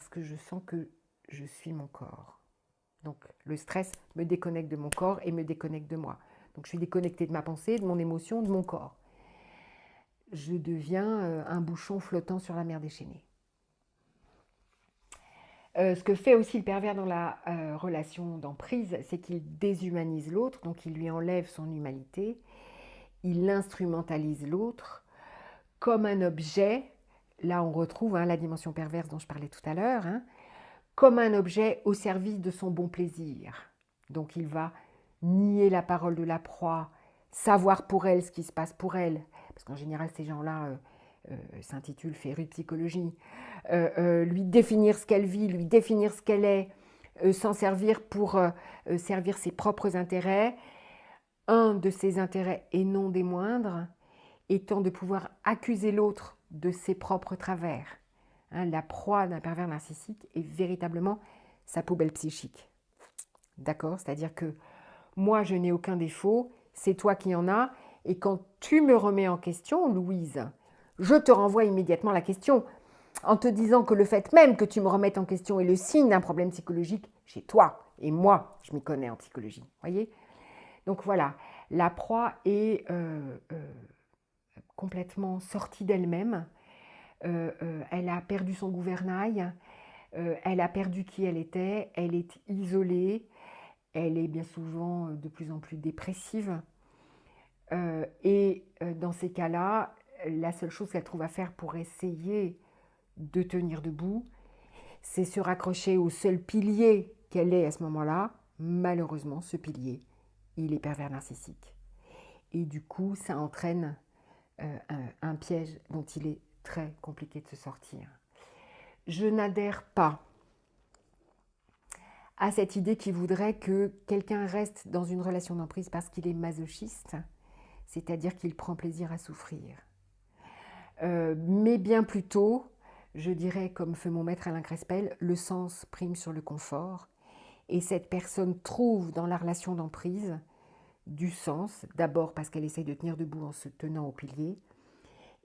parce que je sens que je suis mon corps. Donc le stress me déconnecte de mon corps et me déconnecte de moi. Donc je suis déconnectée de ma pensée, de mon émotion, de mon corps. Je deviens un bouchon flottant sur la mer déchaînée. Ce que fait aussi le pervers dans la relation d'emprise, c'est qu'il déshumanise l'autre, donc il lui enlève son humanité, il instrumentalise l'autre comme un objet. Là, on retrouve la dimension perverse dont je parlais tout à l'heure, comme un objet au service de son bon plaisir. Donc il va nier la parole de la proie, savoir pour elle ce qui se passe pour elle, parce qu'en général, ces gens-là s'intitulent férus de psychologie, lui définir ce qu'elle vit, lui définir ce qu'elle est, s'en servir pour servir ses propres intérêts. Un de ses intérêts, et non des moindres, étant de pouvoir accuser l'autre de ses propres travers. La proie d'un pervers narcissique est véritablement sa poubelle psychique. D'accord? C'est-à-dire que moi, je n'ai aucun défaut, c'est toi qui en as, et quand tu me remets en question, Louise, je te renvoie immédiatement la question en te disant que le fait même que tu me remettes en question est le signe d'un problème psychologique chez toi. Et moi, je m'y connais en psychologie. Voyez? Donc voilà, la proie est complètement sortie d'elle-même. Elle a perdu son gouvernail, elle a perdu qui elle était, elle est isolée, elle est bien souvent de plus en plus dépressive. Et dans ces cas-là, la seule chose qu'elle trouve à faire pour essayer de tenir debout, c'est se raccrocher au seul pilier qu'elle est à ce moment-là. Malheureusement, ce pilier, il est pervers narcissique. Et du coup, ça entraîne un piège dont il est très compliqué de se sortir. Je n'adhère pas à cette idée qui voudrait que quelqu'un reste dans une relation d'emprise parce qu'il est masochiste, c'est-à-dire qu'il prend plaisir à souffrir. Mais bien plutôt, je dirais, comme fait mon maître Alain Crespel, le sens prime sur le confort. Et cette personne trouve dans la relation d'emprise du sens, d'abord parce qu'elle essaye de tenir debout en se tenant au pilier,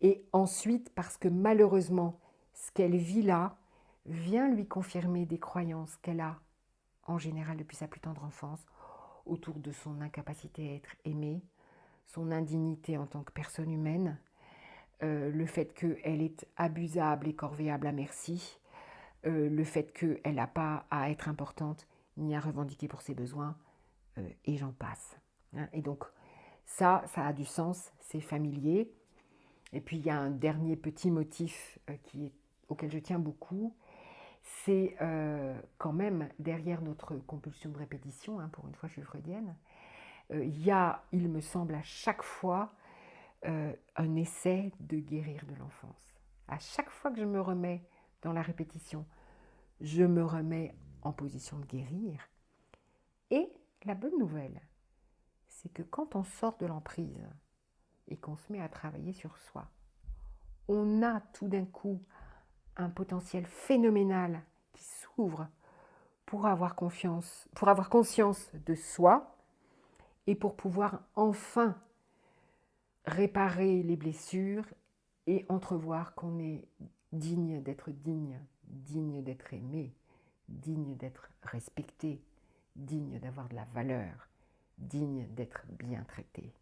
et ensuite parce que malheureusement, ce qu'elle vit là vient lui confirmer des croyances qu'elle a en général depuis sa plus tendre enfance autour de son incapacité à être aimée, son indignité en tant que personne humaine, le fait qu'elle est abusable et corvéable à merci, le fait qu'elle n'a pas à être importante ni à revendiquer pour ses besoins, et j'en passe. Et donc ça a du sens, c'est familier. Et puis il y a un dernier petit motif auquel je tiens beaucoup, c'est quand même derrière notre compulsion de répétition, pour une fois je suis freudienne, il y a, il me semble, à chaque fois un essai de guérir de l'enfance. À chaque fois que je me remets dans la répétition, je me remets en position de guérir. Et la bonne nouvelle, c'est que quand on sort de l'emprise et qu'on se met à travailler sur soi, on a tout d'un coup un potentiel phénoménal qui s'ouvre pour avoir confiance, pour avoir conscience de soi et pour pouvoir enfin réparer les blessures et entrevoir qu'on est digne d'être digne, digne d'être aimé, digne d'être respecté, digne d'avoir de la valeur, digne d'être bien traité.